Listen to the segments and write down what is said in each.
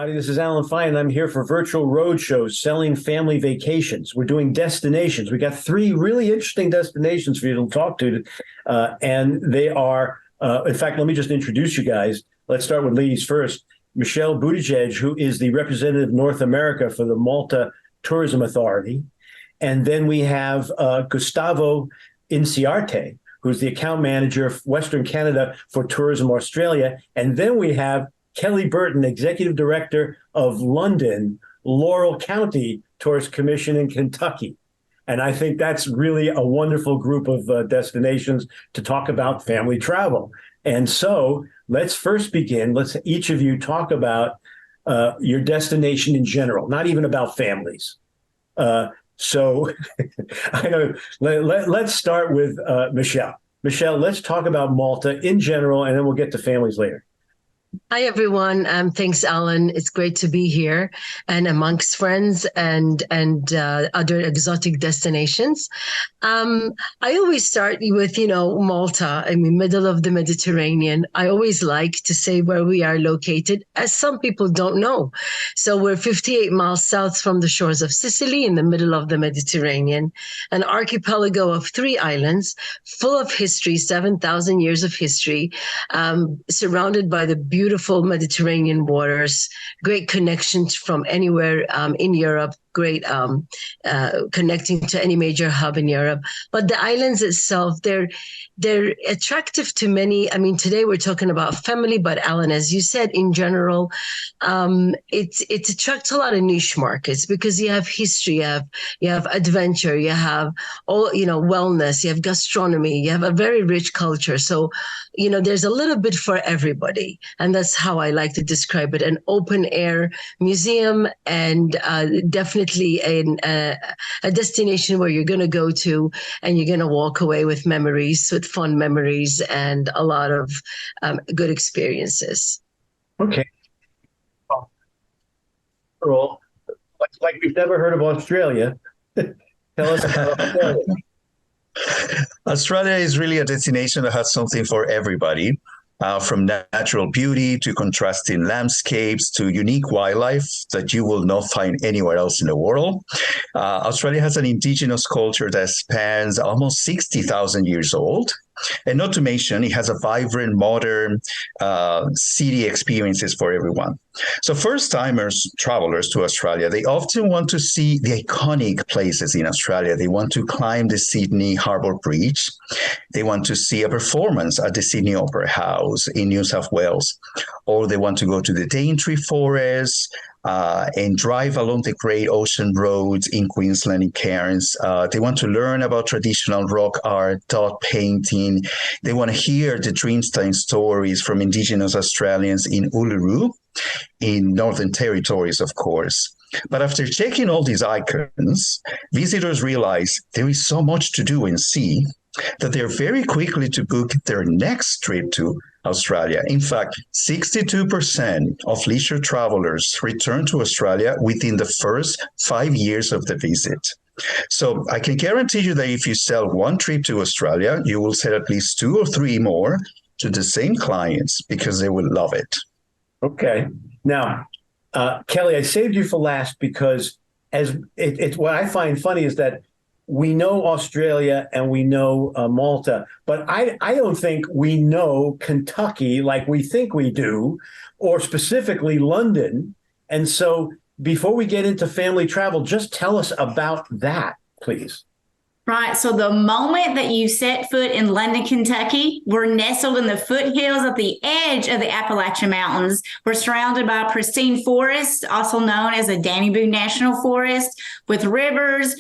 everybody. This is Alan Fine, and I'm here for Virtual Roadshow, selling family vacations. We're doing destinations. We got three really interesting destinations for you to talk to, and they are, in fact, let me just introduce you guys. Let's start with ladies first. Michelle Buttigieg, who is the representative of North America for the Malta Tourism Authority. And then we have Gustavo Inciarte, who's the account manager of Western Canada for Tourism Australia. And then we have Kelly Burton, Executive Director of London, Laurel County Tourist Commission in Kentucky. And I think that's really a wonderful group of destinations to talk about family travel. And so let's first begin. Let's each of you talk about your destination in general, not even about families. So I know, let's start with Michelle. Michelle, let's talk about Malta in general, and then we'll get to families later. Hi, everyone. Thanks, Alan. It's great to be here and amongst friends and other exotic destinations. I always start with, Malta, middle of the Mediterranean. I always like to say where we are located, as some people don't know. So we're 58 miles south from the shores of Sicily in the middle of the Mediterranean, an archipelago of 3 islands full of history, 7,000 years of history, surrounded by the beautiful Mediterranean waters, great connections from anywhere in Europe, great connecting to any major hub in Europe. But the islands itself, they're attractive to many. Today we're talking about family, but Alan, as you said, in general, it attracts a lot of niche markets because you have history, you have adventure, you have all, wellness, you have gastronomy, you have a very rich culture. So, there's a little bit for everybody. And that's how I like to describe it, an open air museum and definitely a destination where you're going to go to and you're going to walk away with memories, with fun memories and a lot of good experiences. Okay. Well, like we've never heard of Australia. Tell us about Australia. Australia is really a destination that has something for everybody. From natural beauty to contrasting landscapes to unique wildlife that you will not find anywhere else in the world. Australia has an indigenous culture that spans almost 60,000 years old. And not to mention, it has a vibrant, modern city experiences for everyone. So first-timers, travelers to Australia, they often want to see the iconic places in Australia. They want to climb the Sydney Harbour Bridge. They want to see a performance at the Sydney Opera House in New South Wales. Or they want to go to the Daintree Forest, and drive along the great ocean roads in Queensland and Cairns. They want to learn about traditional rock art, dot painting. They want to hear the Dreamtime stories from Indigenous Australians in Uluru, in Northern Territories, of course. But after checking all these icons, visitors realize there is so much to do and see that they're very quickly to book their next trip to Australia. In fact, 62% of leisure travelers return to Australia within the first 5 years of the visit. So I can guarantee you that if you sell one trip to Australia, you will sell at least 2 or 3 more to the same clients because they will love it. Okay. Now, Kelly, I saved you for last because it's what I find funny is that we know Australia and we know Malta, but I don't think we know Kentucky like we think we do, or specifically London. And so before we get into family travel, just tell us about that, please. Right. So the moment that you set foot in London, Kentucky, we're nestled in the foothills at the edge of the Appalachian Mountains. We're surrounded by a pristine forest, also known as a Danube National Forest, with rivers,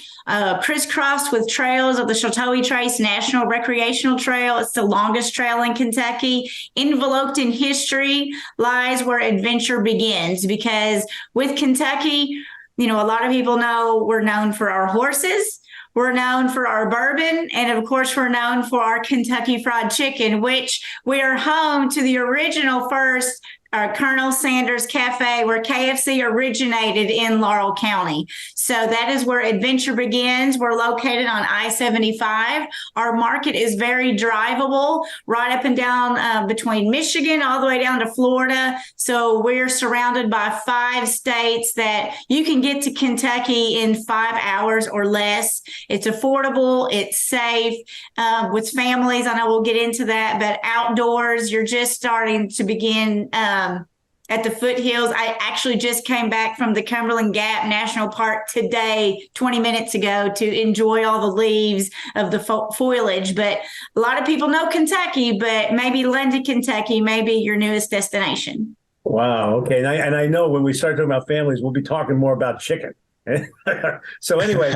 crisscrossed with trails of the Chateau Trace National Recreational Trail. It's the longest trail in Kentucky. Enveloped in history lies where adventure begins, because with Kentucky, a lot of people know we're known for our horses. We're known for our bourbon, and of course, we're known for our Kentucky Fried Chicken, which we are home to the original first Colonel Sanders Cafe, where KFC originated in Laurel County. So that is where adventure begins. We're located on I-75. Our market is very drivable, right up and down between Michigan, all the way down to Florida. So we're surrounded by 5 states that you can get to Kentucky in 5 hours or less. It's affordable, it's safe, with families. I know we'll get into that, but outdoors, you're just starting to begin at the foothills. I actually just came back from the Cumberland Gap National Park today, 20 minutes ago, to enjoy all the leaves of the foliage. But a lot of people know Kentucky, but maybe London, Kentucky may be your newest destination. Wow. Okay. And I know when we start talking about families, we'll be talking more about chicken. So anyway,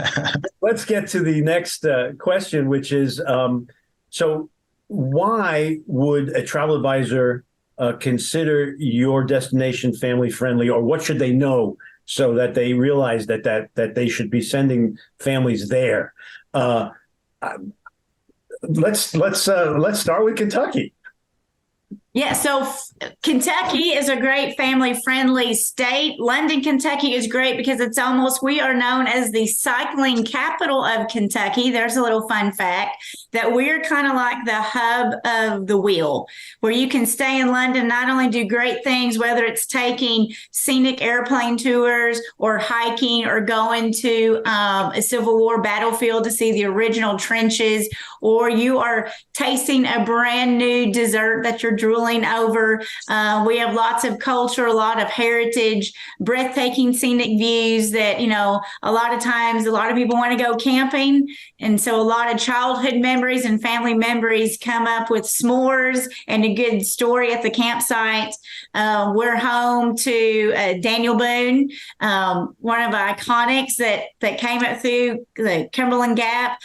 let's get to the next question, which is, so why would a travel advisor consider your destination family friendly, or what should they know so that they realize that they should be sending families there? Let's start with Kentucky. Yeah, so Kentucky is a great family-friendly state. London, Kentucky is great because we are known as the cycling capital of Kentucky. There's a little fun fact that we're kind of like the hub of the wheel, where you can stay in London, not only do great things, whether it's taking scenic airplane tours or hiking or going to a Civil War battlefield to see the original trenches, or you are tasting a brand new dessert that you're drooling over. We have lots of culture, a lot of heritage, breathtaking scenic views that, a lot of times, a lot of people want to go camping. And so a lot of childhood memories and family memories come up with s'mores and a good story at the campsite. We're home to Daniel Boone, one of the iconics that came up through the Cumberland Gap,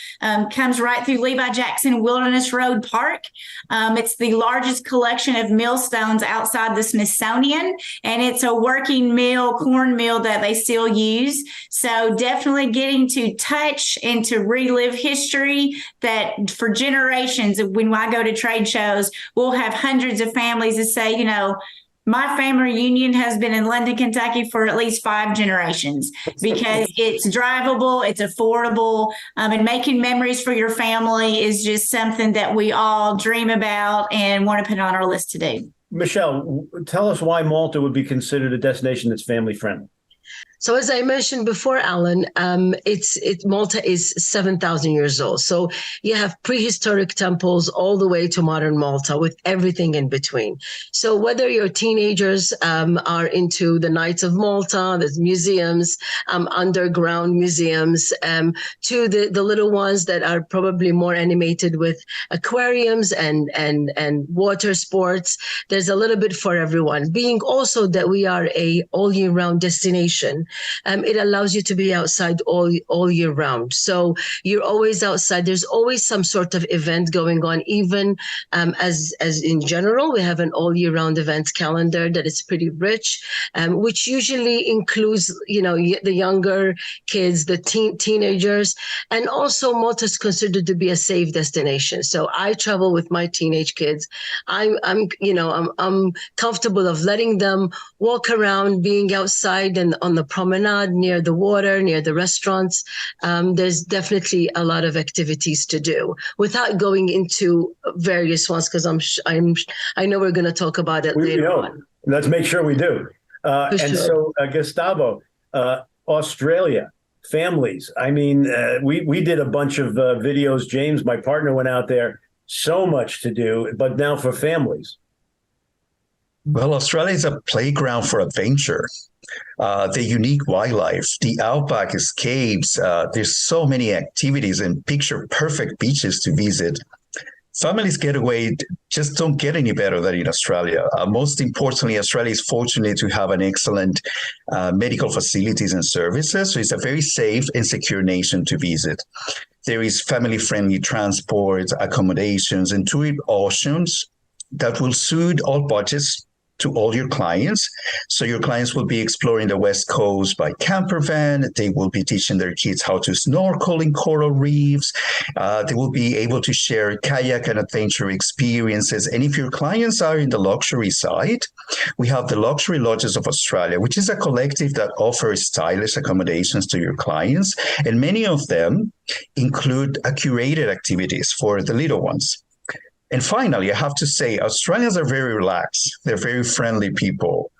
comes right through Levi Jackson Wilderness Road Park. It's the largest collection of millstones outside the Smithsonian, and it's a working mill, corn mill that they still use. So definitely getting to touch and to relive history that for generations, when I go to trade shows, we'll have hundreds of families that say, my family reunion has been in London, Kentucky for at least 5 generations because it's drivable, it's affordable, and making memories for your family is just something that we all dream about and want to put on our list to do. Michelle, tell us why Malta would be considered a destination that's family friendly. So as I mentioned before, Alan, Malta is 7,000 years old. So you have prehistoric temples all the way to modern Malta with everything in between. So whether your teenagers are into the Knights of Malta, there's museums, underground museums, to the little ones that are probably more animated with aquariums and water sports, there's a little bit for everyone. Being also that we are a all year round destination, it allows you to be outside all year round. So you're always outside. There's always some sort of event going on, even as in general, we have an all year round events calendar that is pretty rich, which usually includes, the younger kids, the teenagers, and also Malta is considered to be a safe destination. So I travel with my teenage kids. I'm comfortable of letting them walk around, being outside and on the promenade near the water, near the restaurants. There's definitely a lot of activities to do without going into various ones, because I know we're going to talk about it later on. Let's make sure we do. And sure. So, Gustavo, Australia, families. I mean, we did a bunch of videos. James, my partner, went out there. So much to do, but now for families. Well, Australia is a playground for adventure. The unique wildlife, the outback escapes. There's so many activities and picture-perfect beaches to visit. Families getaway just don't get any better than in Australia. Most importantly, Australia is fortunate to have an excellent medical facilities and services. So it's a very safe and secure nation to visit. There is family-friendly transport, accommodations, and tour options that will suit all budgets to all your clients. So your clients will be exploring the West Coast by camper van. They will be teaching their kids how to snorkel in coral reefs. They will be able to share kayak and adventure experiences. And if your clients are in the luxury side, we have the Luxury Lodges of Australia, which is a collective that offers stylish accommodations to your clients. And many of them include curated activities for the little ones. And finally, I have to say, Australians are very relaxed. They're very friendly people.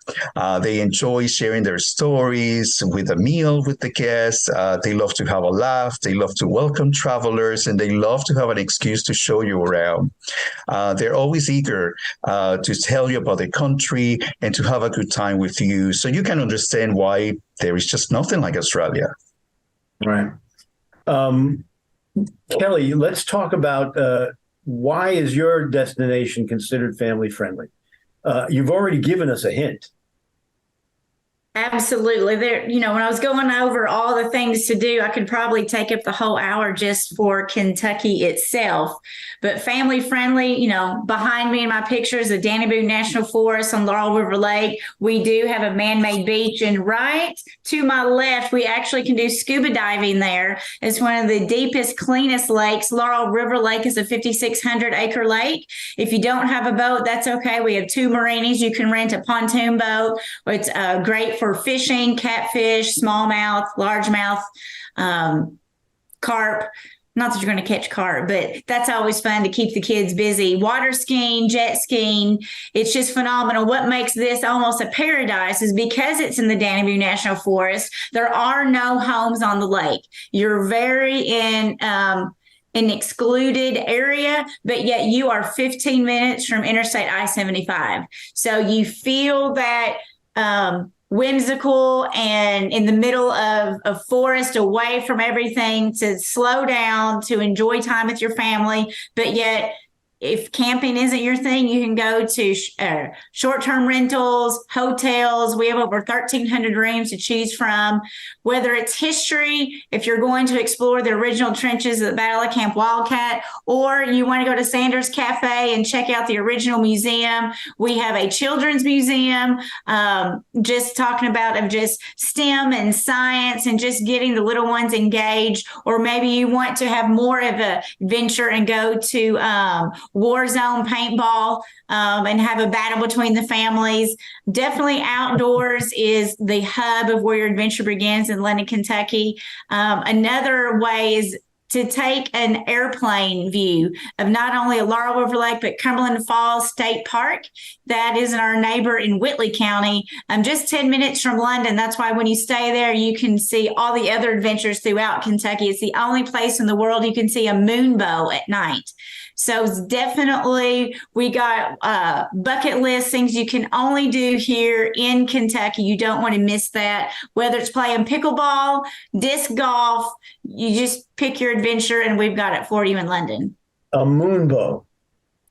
They enjoy sharing their stories with a meal with the guests. They love to have a laugh. They love to welcome travelers, and they love to have an excuse to show you around. They're always eager to tell you about the country and to have a good time with you. So you can understand why there is just nothing like Australia. Right. Kelly, let's talk about why is your destination considered family friendly? You've already given us a hint. Absolutely. There, when I was going over all the things to do, I could probably take up the whole hour just for Kentucky itself. But family friendly, behind me in my pictures, the Danube National Forest on Laurel River Lake. We do have a man-made beach, and right to my left, we actually can do scuba diving there. It's one of the deepest, cleanest lakes. Laurel River Lake is a 5,600 acre lake. If you don't have a boat, that's okay. We have 2 marinas. You can rent a pontoon boat. It's great for fishing, catfish, smallmouth, largemouth, carp. Not that you're going to catch carp, but that's always fun to keep the kids busy. Water skiing, jet skiing, it's just phenomenal. What makes this almost a paradise is because it's in the Danube National Forest, there are no homes on the lake. You're very in an excluded area, but yet you are 15 minutes from Interstate I-75. So you feel that whimsical and in the middle of a forest, away from everything, to slow down, to enjoy time with your family. But yet, if camping isn't your thing, you can go to short-term rentals, hotels. We have over 1,300 rooms to choose from. Whether it's history, if you're going to explore the original trenches of the Battle of Camp Wildcat, or you want to go to Sanders Cafe and check out the original museum. We have a children's museum, just talking about of just STEM and science and just getting the little ones engaged. Or maybe you want to have more of an adventure and go to war zone paintball and have a battle between the families. Definitely outdoors is the hub of where your adventure begins in London, Kentucky. Another way is to take an airplane view of not only a Laurel River Lake, but Cumberland Falls State Park. That is our neighbor in Whitley County, just 10 minutes from London. That's why when you stay there, you can see all the other adventures throughout Kentucky. It's the only place in the world you can see a moonbow at night. So it's definitely, we got bucket list things you can only do here in Kentucky. You don't want to miss that. Whether it's playing pickleball, disc golf, you just pick your adventure, and we've got it for you in London. A moonbow.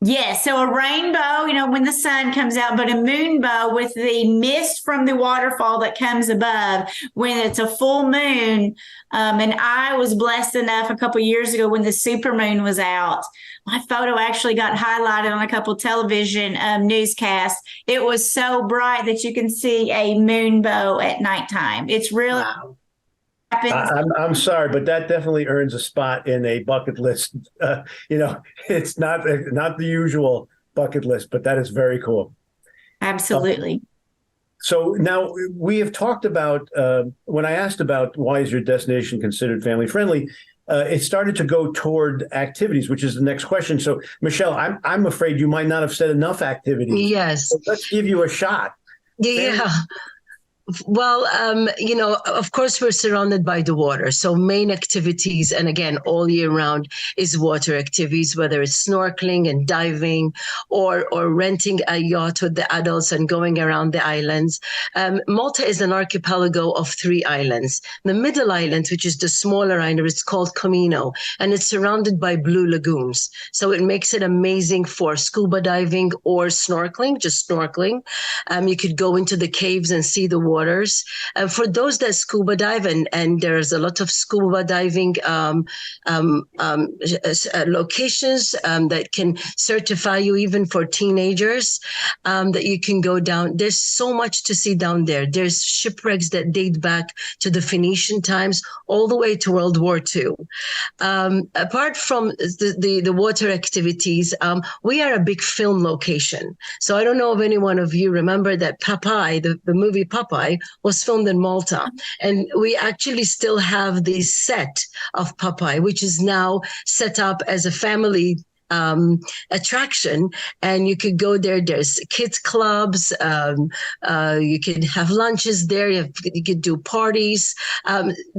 Yes. So a rainbow, when the sun comes out, but a moonbow with the mist from the waterfall that comes above when it's a full moon. And I was blessed enough a couple of years ago when the supermoon was out. My photo actually got highlighted on a couple television newscasts. It was so bright that you can see a moonbow at nighttime. It's really... Wow. I'm sorry, but that definitely earns a spot in a bucket list. It's not the usual bucket list, but that is very cool. Absolutely. So now we have talked about, when I asked about why is your destination considered family friendly, it started to go toward activities, which is the next question. So Michelle, I'm afraid you might not have said enough activities. Yes. So let's give you a shot. Yeah. Well, of course, we're surrounded by the water. So main activities, and again, all year round, is water activities, whether it's snorkeling and diving or renting a yacht with the adults and going around the islands. Malta is an archipelago of 3 islands. The middle island, which is the smaller island, it's called Comino, and it's surrounded by blue lagoons. So it makes it amazing for scuba diving or snorkeling, just snorkeling. You could go into the caves and see the water waters. For those that scuba dive, and there's a lot of scuba diving locations that can certify you even for teenagers, that you can go down. There's so much to see down there. There's shipwrecks that date back to the Phoenician times all the way to World War II. Apart from the water activities, we are a big film location. So I don't know if any one of you remember that Popeye, the movie Popeye, was filmed in Malta. And we actually still have the set of Popeye, which is now set up as a family attraction, and you could go there. There's kids clubs. You can have lunches there. You could do parties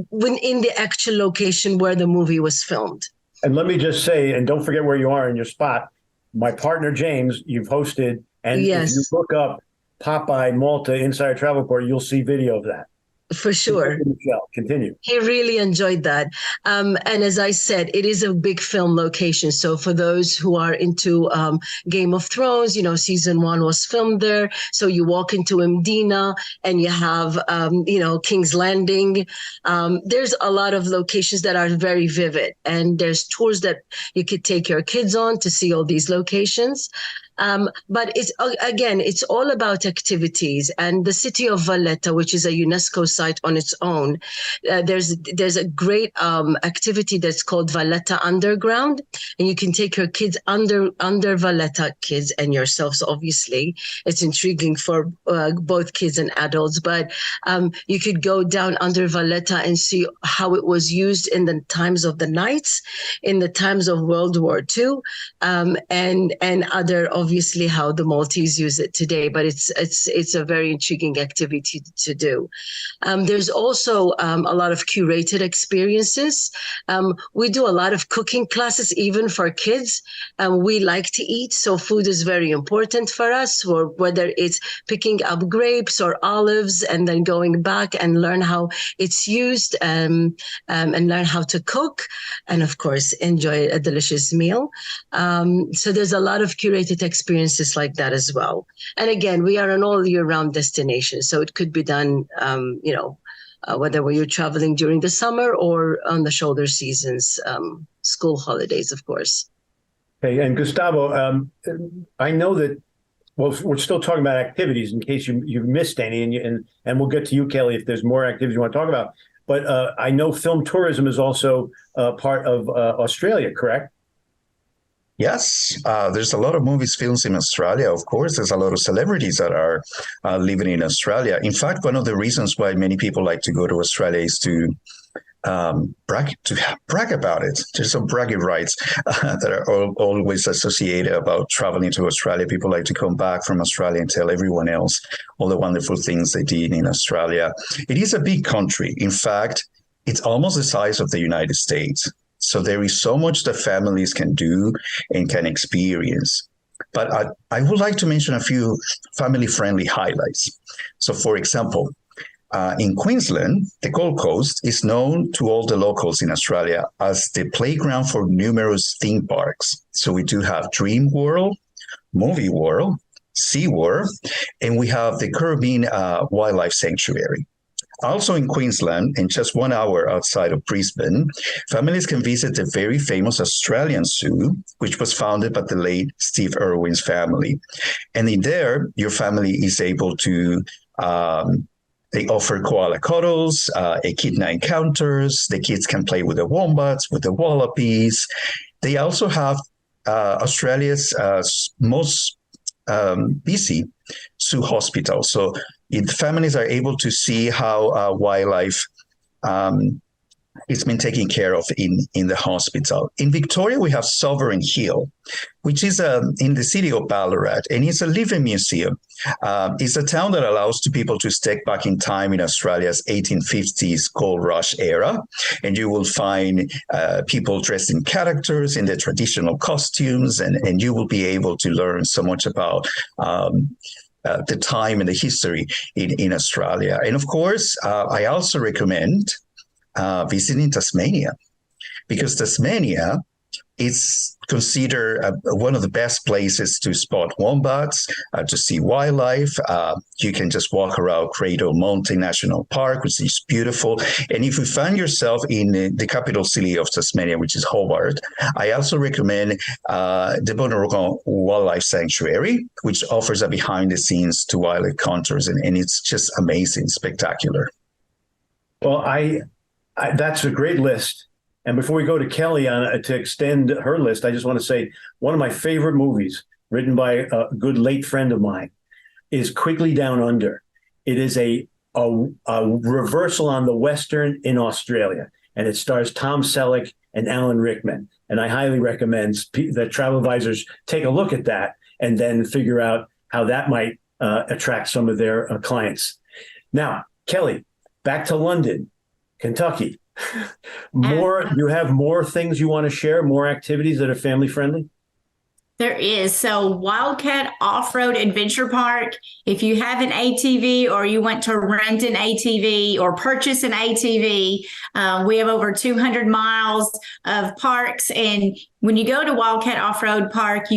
when in the actual location where the movie was filmed. And let me just say, and don't forget where you are in your spot. My partner James, you've hosted, and Yes. if you look up Popeye Malta Insider Travel Report, you'll see video of that. For sure. Michelle, continue. He really enjoyed that. And as I said, it is a big film location. So for those who are into Game of Thrones, season 1 was filmed there. So you walk into Mdina and you have, King's Landing. There's a lot of locations that are very vivid. And there's tours that you could take your kids on to see all these locations. But it's all about activities. And the city of Valletta, which is a UNESCO site on its own, there's a great activity that's called Valletta Underground, and you can take your kids under Valletta, kids and yourselves. Obviously, it's intriguing for both kids and adults. But you could go down under Valletta and see how it was used in the times of the Knights, in the times of World War II, and other. Obviously, how the Maltese use it today, but it's a very intriguing activity to do. There's also a lot of curated experiences. We do a lot of cooking classes, even for kids. We like to eat, so food is very important for us. Or whether it's picking up grapes or olives and then going back and learn how it's used, and learn how to cook, and of course enjoy a delicious meal. So there's a lot of curated experiences like that as well. And again, we are an all year round destination. So it could be done, whether you're traveling during the summer or on the shoulder seasons, school holidays, of course. Okay, and Gustavo, I know that, well, we're still talking about activities in case you missed any, and we'll get to you, Kelly, if there's more activities you want to talk about. But I know film tourism is also part of Australia, correct? Yes, there's a lot of movies, films in Australia. Of course, there's a lot of celebrities that are living in Australia. In fact, one of the reasons why many people like to go to Australia is to brag about it. There's some bragging rights that are always associated about traveling to Australia. People like to come back from Australia and tell everyone else all the wonderful things they did in Australia. It is a big country. In fact, it's almost the size of the United States. So there is so much that families can do and can experience. But I would like to mention a few family-friendly highlights. So, for example, in Queensland, the Gold Coast is known to all the locals in Australia as the playground for numerous theme parks. So we do have Dream World, Movie World, Sea World, and we have the Caribbean Wildlife Sanctuary. Also in Queensland, and just 1 hour outside of Brisbane, families can visit the very famous Australian Zoo, which was founded by the late Steve Irwin's family. And in there, your family is able to, they offer koala cuddles, echidna encounters. The kids can play with the wombats, with the wallabies. They also have Australia's most busy zoo hospital. So families are able to see how wildlife it's been taken care of in the hospital. In Victoria, we have Sovereign Hill, which is in the city of Ballarat, and it's a living museum. It's a town that allows people to step back in time in Australia's 1850s gold rush era, and you will find people dressed in characters in their traditional costumes, and you will be able to learn so much about the time and the history in Australia. And of course, I also recommend visiting Tasmania, because Tasmania It's considered one of the best places to spot wombats, to see wildlife. You can just walk around Cradle Mountain National Park, which is beautiful. And if you find yourself in the capital city of Tasmania, which is Hobart, I also recommend the Bonarogon Wildlife Sanctuary, which offers a behind-the-scenes to wildlife encounters, and it's just amazing, spectacular. Well, I that's a great list. And before we go to Kelly to extend her list, I just want to say one of my favorite movies, written by a good late friend of mine, is Quigley Down Under. It is a reversal on the Western in Australia, and it stars Tom Selleck and Alan Rickman. And I highly recommend that travel advisors take a look at that and then figure out how that might attract some of their clients. Now, Kelly, back to London, Kentucky. You have more things you want to share, more activities that are family friendly? There is. So Wildcat Off-Road Adventure Park, if you have an ATV or you want to rent an ATV or purchase an ATV, we have over 200 miles of parks. And when you go to Wildcat Off-Road Park,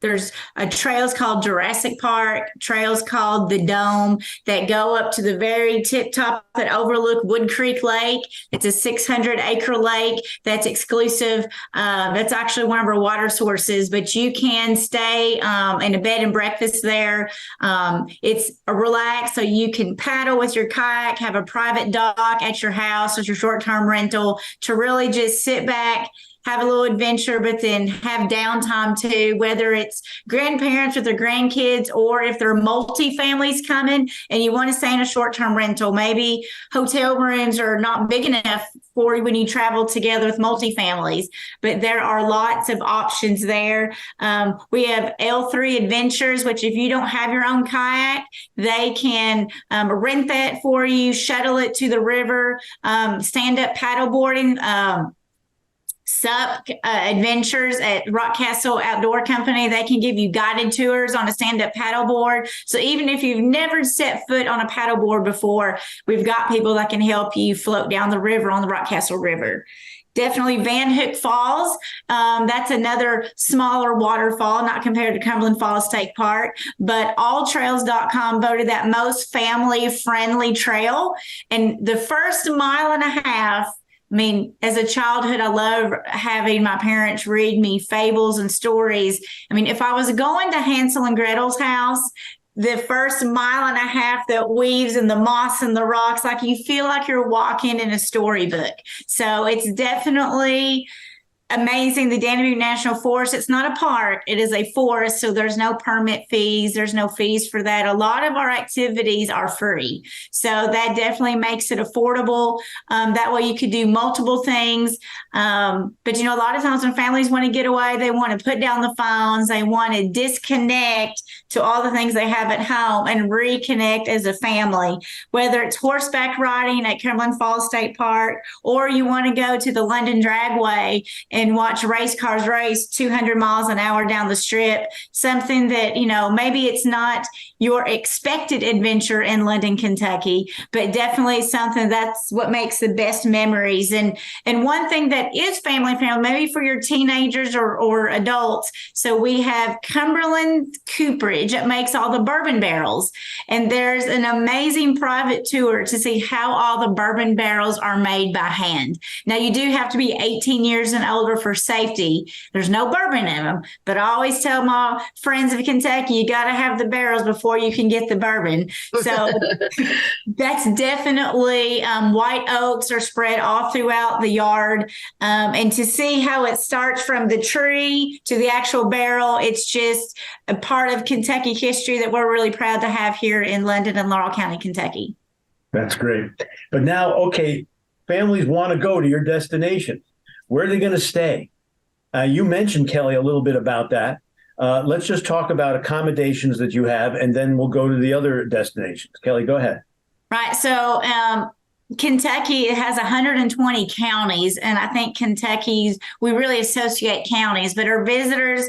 there's trails called Jurassic Park, trails called the Dome that go up to the very tip top that overlook Wood Creek Lake. It's a 600-acre lake that's exclusive. That's actually one of our water sources, but you can stay in a bed and breakfast there. It's relaxed, so you can paddle with your kayak, have a private dock at your house as your short-term rental to really just sit back, have a little adventure, but then have downtime too, whether it's grandparents with their grandkids or if there are multi-families coming and you want to stay in a short-term rental. Maybe hotel rooms are not big enough for when you travel together with multi-families, but there are lots of options there. We have L3 Adventures, which if you don't have your own kayak, they can rent that for you, shuttle it to the river, stand-up paddleboarding, SUP Adventures at Rock Castle Outdoor Company. They can give you guided tours on a stand-up paddleboard. So even if you've never set foot on a paddleboard before, we've got people that can help you float down the river on the Rock Castle River. Definitely Van Hook Falls. That's another smaller waterfall, not compared to Cumberland Falls State Park, but alltrails.com voted that most family-friendly trail. And the first mile and a half, I mean, as a childhood, I love having my parents read me fables and stories. I mean, if I was going to Hansel and Gretel's house, the first mile and a half that weaves in the moss and the rocks, like you feel like you're walking in a storybook. So it's definitely amazing. The Danube National Forest, it's not a park, it is a forest, so there's no permit fees, there's no fees for that. A lot of our activities are free, so that definitely makes it affordable. That way you could do multiple things, but a lot of times when families want to get away, they want to put down the phones, they want to disconnect to all the things they have at home and reconnect as a family, whether it's horseback riding at Cumberland Falls State Park, or you want to go to the London Dragway and watch race cars race 200 miles an hour down the strip, something that, maybe it's not your expected adventure in London, Kentucky, but definitely something that's what makes the best memories. And one thing that is family friendly, maybe for your teenagers or adults. So we have Cumberland Cooperage that makes all the bourbon barrels. And there's an amazing private tour to see how all the bourbon barrels are made by hand. Now, you do have to be 18 years and older for safety. There's no bourbon in them, but I always tell my friends of Kentucky, you got to have the barrels before you can get the bourbon. So that's definitely white oaks are spread all throughout the yard. And to see how it starts from the tree to the actual barrel, it's just a part of Kentucky history that we're really proud to have here in London and Laurel County, Kentucky. That's great. But now, okay, families want to go to your destination. Where are they going to stay? You mentioned, Kelly, a little bit about that. Let's just talk about accommodations that you have, and then we'll go to the other destinations. Kelly, go ahead. Right. So Kentucky has 120 counties, and I think we really associate counties, but our visitors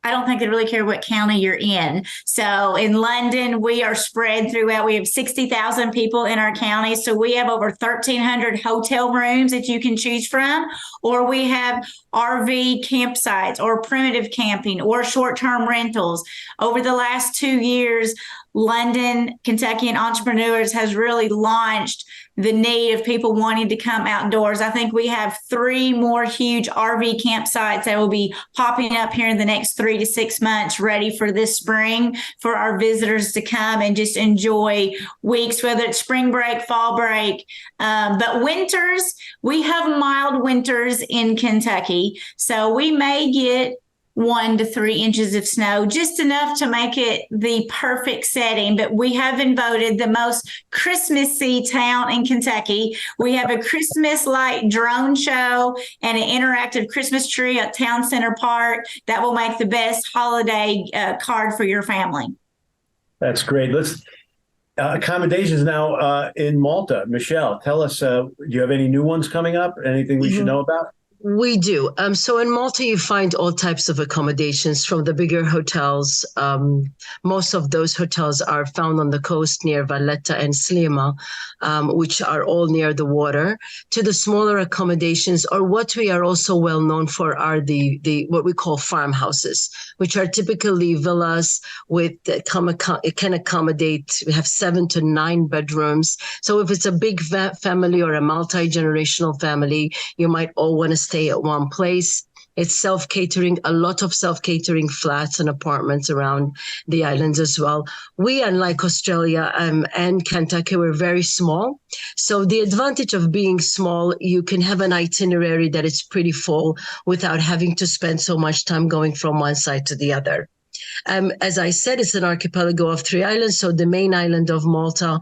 I don't think they really care what county you're in. So in London, we are spread throughout. We have 60,000 people in our county. So we have over 1,300 hotel rooms that you can choose from, or we have RV campsites or primitive camping or short-term rentals. Over the last 2 years, London, Kentuckian entrepreneurs has really launched the need of people wanting to come outdoors. I think we have 3 more huge RV campsites that will be popping up here in the next 3 to 6 months, ready for this spring for our visitors to come and just enjoy weeks, whether it's spring break, fall break. But winters, we have mild winters in Kentucky. So we may get 1 to 3 inches of snow, just enough to make it the perfect setting. But we have been voted the most Christmassy town in Kentucky. We have a Christmas light drone show and an interactive Christmas tree at Town Center Park that will make the best holiday card for your family. That's great. Let's accommodations now in Malta. Michelle, tell us, do you have any new ones coming up? Anything we should know about? We do. So in Malta, you find all types of accommodations from the bigger hotels. Most of those hotels are found on the coast near Valletta and Slima, which are all near the water, to the smaller accommodations, or what we are also well known for are the what we call farmhouses, which are typically villas with it can accommodate. We have 7 to 9 bedrooms. So if it's a big family or a multi-generational family, you might all want to stay at one place. It's self-catering, a lot of self-catering flats and apartments around the islands as well. We, unlike Australia and Kentucky, we're very small. So the advantage of being small, you can have an itinerary that is pretty full without having to spend so much time going from one side to the other. As I said, it's an archipelago of 3 islands. So the main island of Malta,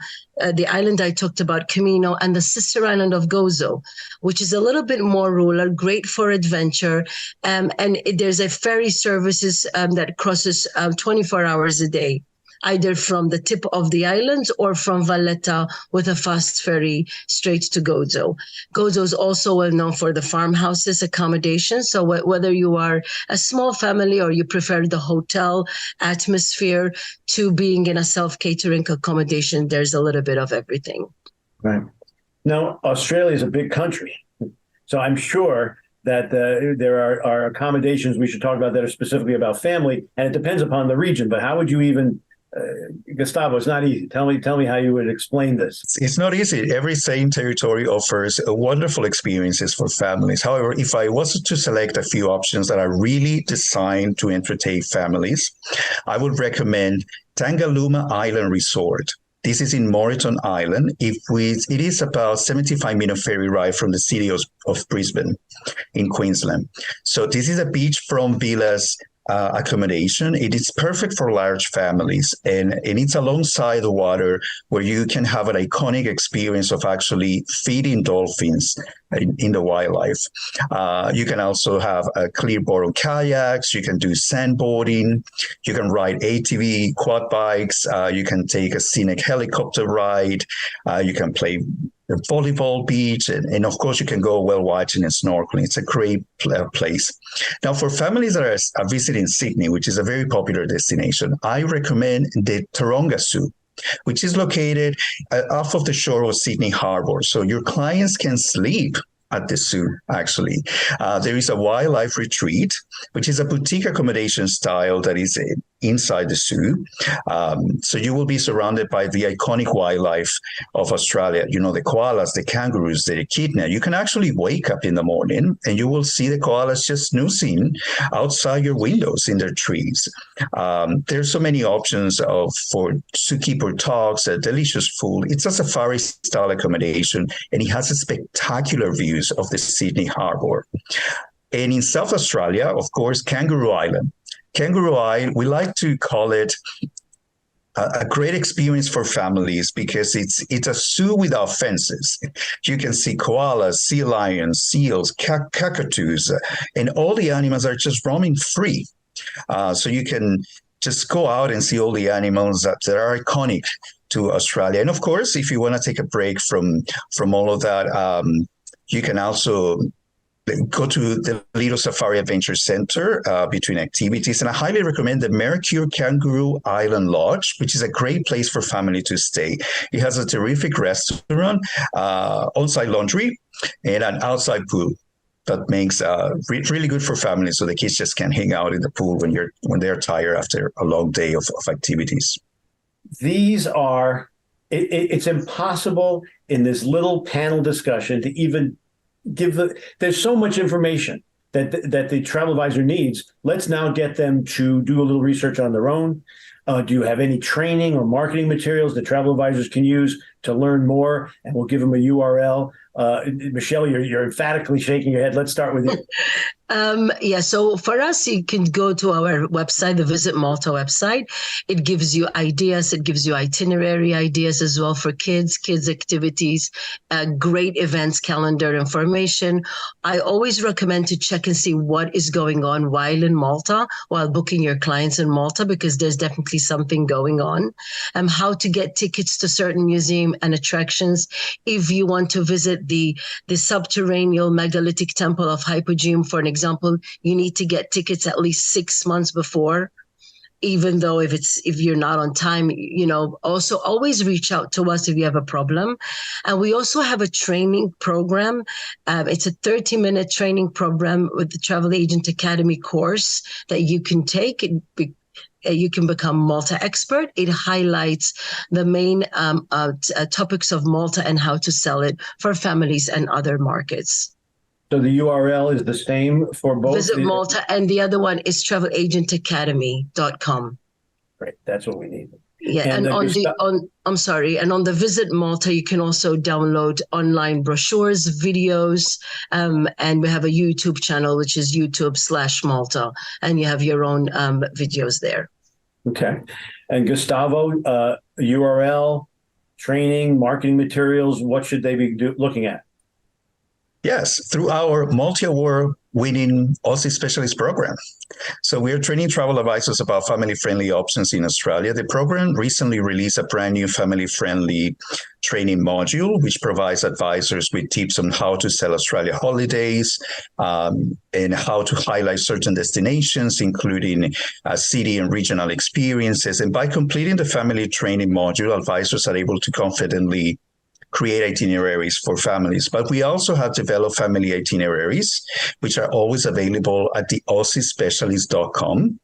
the island I talked about, Camino, and the sister island of Gozo, which is a little bit more rural, great for adventure. And there's a ferry services that crosses 24 hours a day, either from the tip of the islands or from Valletta with a fast ferry straight to Gozo. Gozo is also well known for the farmhouses accommodation. So whether you are a small family or you prefer the hotel atmosphere to being in a self-catering accommodation, there's a little bit of everything. Right. Now, Australia is a big country. So I'm sure that there are accommodations we should talk about that are specifically about family, and it depends upon the region. But how would you even Gustavo, it's not easy. Tell me how you would explain this. It's not easy. Every same territory offers wonderful experiences for families. However, if I was to select a few options that are really designed to entertain families, I would recommend Tangalooma Island Resort. This is in Moreton Island. It is about 75-minute ferry ride from the city of Brisbane in Queensland. So this is a beachfront villas accommodation. It is perfect for large families, and it's alongside the water where you can have an iconic experience of actually feeding dolphins in the wildlife. You can also have clear bottom kayaks. You can do sandboarding. You can ride ATV quad bikes. You can take a scenic helicopter ride. You can play volleyball beach, and of course you can go whale watching and snorkeling. It's a great place. Now, for families that are visiting Sydney, which is a very popular destination, I recommend the Taronga Zoo, which is located off of the shore of Sydney Harbour. So your clients can sleep at the zoo, actually. There is a wildlife retreat, which is a boutique accommodation style that is inside the zoo. So you will be surrounded by the iconic wildlife of Australia. You know, the koalas, the kangaroos, the echidna. You can actually wake up in the morning and you will see the koalas just snoozing outside your windows in their trees. There's so many options for zookeeper talks, delicious food. It's a safari-style accommodation, and it has spectacular views of the Sydney Harbour. And in South Australia, of course, Kangaroo Island. Kangaroo Island, we like to call it a great experience for families because it's a zoo without fences. You can see koalas, sea lions, seals, cockatoos, and all the animals are just roaming free. So you can just go out and see all the animals that are iconic to Australia. And of course, if you want to take a break from all of that, you can also go to the Lido Safari Adventure Center between activities. And I highly recommend the Mercure Kangaroo Island Lodge, which is a great place for family to stay. It has a terrific restaurant, on-site laundry, and an outside pool that makes really good for families, so the kids just can hang out in the pool when they're tired after a long day of activities. These are, it's impossible in this little panel discussion to even there's so much information that the travel advisor needs. Let's now get them to do a little research on their own. Do you have any training or marketing materials that travel advisors can use to learn more? And we'll give them a URL. Michelle, you're emphatically shaking your head. Let's start with you. So for us, you can go to our website, the Visit Malta website. It gives you ideas. It gives you itinerary ideas as well for kids activities, great events, calendar information. I always recommend to check and see what is going on while in Malta, while booking your clients in Malta, because there's definitely something going on. How to get tickets to certain museum and attractions. If you want to visit the subterranean megalithic temple of Hypogeum, for an example, you need to get tickets at least 6 months before, even though if you're not on time. Also always reach out to us if you have a problem. And we also have a training program. It's a 30-minute training program with the Travel Agent Academy course that you can take. You can become Malta expert. It highlights the main topics of Malta and how to sell it for families and other markets. So the URL is the same for both? Visit Malta, and the other one is travelagentacademy.com. Great, that's what we need. Yeah, and on the Visit Malta, you can also download online brochures, videos, and we have a YouTube channel, which is YouTube/Malta, and you have your own videos there. Okay. And Gustavo, URL, training, marketing materials, what should they be looking at? Yes, through our multi-award-winning Aussie Specialist program. So we are training travel advisors about family-friendly options in Australia. The program recently released a brand new family-friendly training module, which provides advisors with tips on how to sell Australia holidays and how to highlight certain destinations, including city and regional experiences. And by completing the family training module, advisors are able to confidently create itineraries for families. But we also have developed family itineraries, which are always available at the AussieSpecialist.com,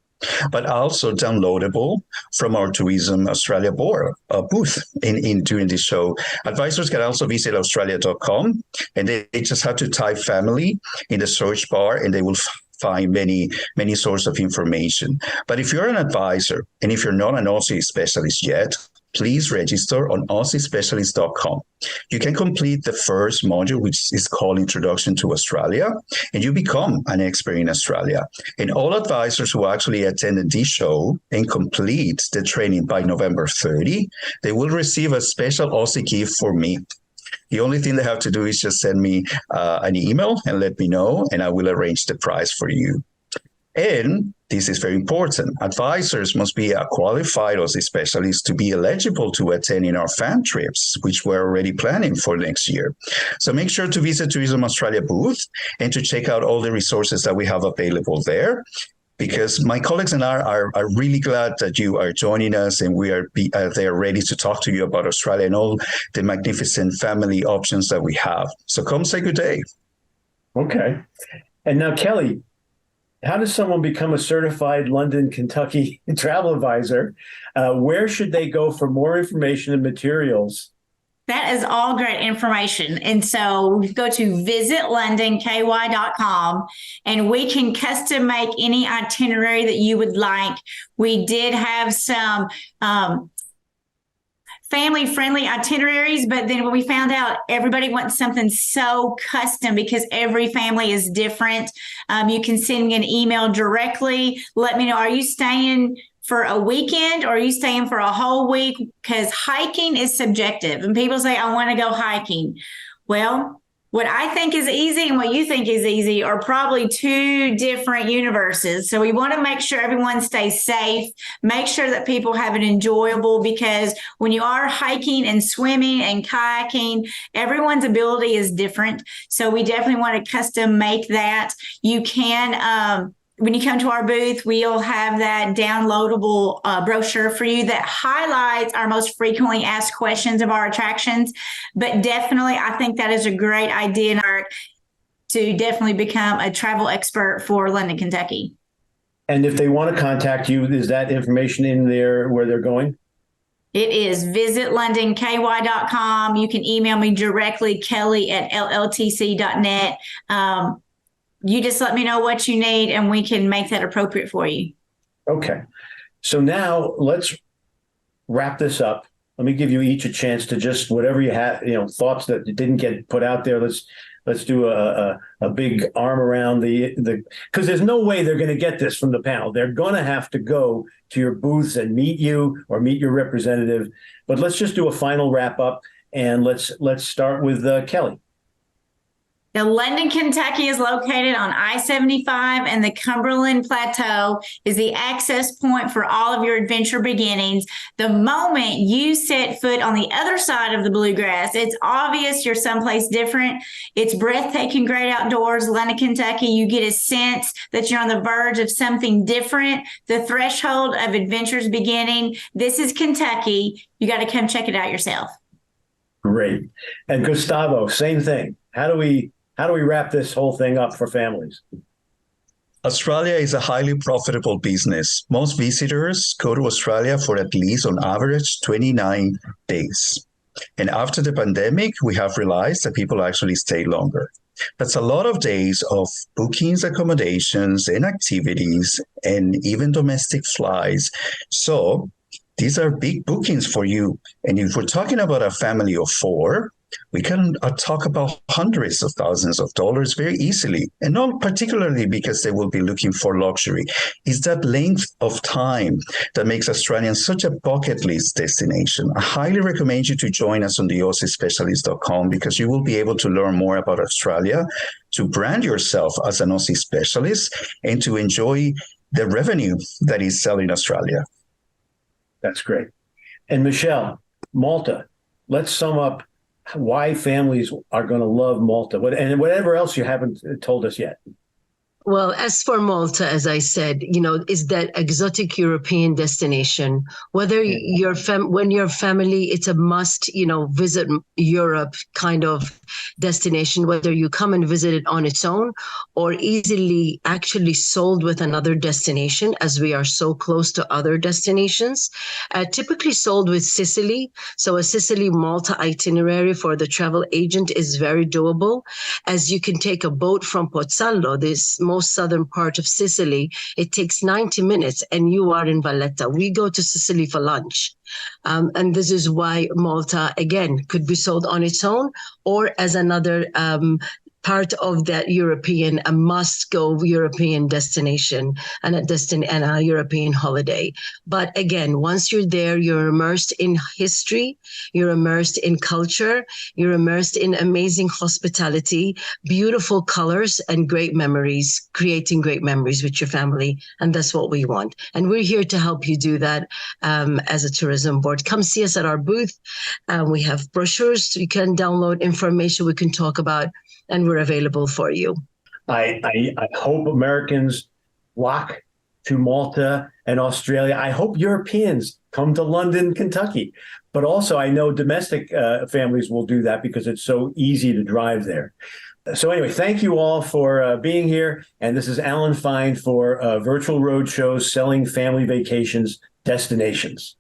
but also downloadable from our Tourism Australia board booth in during the show. Advisors can also visit Australia.com, and they just have to type family in the search bar, and they will find many sources of information. But if you're an advisor, and if you're not an Aussie specialist yet, please register on AussieSpecialist.com. You can complete the first module, which is called Introduction to Australia, and you become an expert in Australia. And all advisors who actually attended this show and complete the training by November 30, they will receive a special Aussie gift for me. The only thing they have to do is just send me an email and let me know, and I will arrange the prize for you. And this is very important. Advisors must be a qualified Aussie specialist to be eligible to attend in our fan trips, which we're already planning for next year. So make sure to visit Tourism Australia booth and to check out all the resources that we have available there, because my colleagues and I are really glad that you are joining us, and we are there ready to talk to you about Australia and all the magnificent family options that we have. So come say good day. Okay. And now, Kelly, how does someone become a certified London, Kentucky travel advisor? Where should they go for more information and materials? That is all great information. And so go to visitlondonky.com, and we can custom make any itinerary that you would like. We did have some family-friendly itineraries, but then when we found out everybody wants something so custom because every family is different, you can send me an email directly. Let me know, are you staying for a weekend or are you staying for a whole week? Because hiking is subjective, and people say, I want to go hiking. Well, what I think is easy and what you think is easy are probably two different universes. So we want to make sure everyone stays safe, make sure that people have it enjoyable, because when you are hiking and swimming and kayaking, everyone's ability is different. So we definitely want to custom make that. You can, when you come to our booth, we'll have that downloadable brochure for you that highlights our most frequently asked questions of our attractions. But definitely, I think that is a great idea to definitely become a travel expert for London, Kentucky. And if they want to contact you, is that information in there where they're going? It is visitlondonky.com. You can email me directly, kelly@lltc.net. You just let me know what you need and we can make that appropriate for you. Okay. So now let's wrap this up. Let me give you each a chance to just whatever you have, thoughts that didn't get put out there. Let's do a big arm around the because there's no way they're going to get this from the panel. They're going to have to go to your booths and meet you or meet your representative. But let's just do a final wrap up, and let's start with Kelly. Now, London, Kentucky is located on I-75, and the Cumberland Plateau is the access point for all of your adventure beginnings. The moment you set foot on the other side of the bluegrass, it's obvious you're someplace different. It's breathtaking, great outdoors. London, Kentucky, you get a sense that you're on the verge of something different. The threshold of adventure's beginning. This is Kentucky. You got to come check it out yourself. Great. And Gustavo, same thing. How do we wrap this whole thing up for families? Australia is a highly profitable business. Most visitors go to Australia for at least, on average, 29 days. And after the pandemic, we have realized that people actually stay longer. That's a lot of days of bookings, accommodations, and activities, and even domestic flights. So these are big bookings for you. And if we're talking about a family of 4, we can talk about hundreds of thousands of dollars very easily, and not particularly because they will be looking for luxury. It's that length of time that makes Australians such a bucket list destination. I highly recommend you to join us on the AussieSpecialist.com, because you will be able to learn more about Australia, to brand yourself as an Aussie specialist, and to enjoy the revenue that is selling Australia. That's great. And Michelle, Malta, let's sum up why families are going to love Malta, and whatever else you haven't told us yet. Well, as for Malta, as I said, is that exotic European destination. Whether when your family, it's a must, visit Europe kind of destination, whether you come and visit it on its own or easily actually sold with another destination, as we are so close to other destinations, typically sold with Sicily. So a Sicily-Malta itinerary for the travel agent is very doable, as you can take a boat from Pozzallo, this most southern part of Sicily. It takes 90 minutes and you are in Valletta. We go to Sicily for lunch. And this is why Malta, again, could be sold on its own or as another part of that European, a must-go European destination and a European holiday. But again, once you're there, you're immersed in history, you're immersed in culture, you're immersed in amazing hospitality, beautiful colors, and great memories, creating great memories with your family. And that's what we want. And we're here to help you do that as a tourism board. Come see us at our booth. We have brochures. So you can download information we can talk about, and we're available for you. I hope Americans flock to Malta and Australia. I hope Europeans come to London, Kentucky. But also, I know domestic families will do that because it's so easy to drive there. So anyway, thank you all for being here. And this is Alan Fine for Virtual Roadshow Selling Family Vacations Destinations.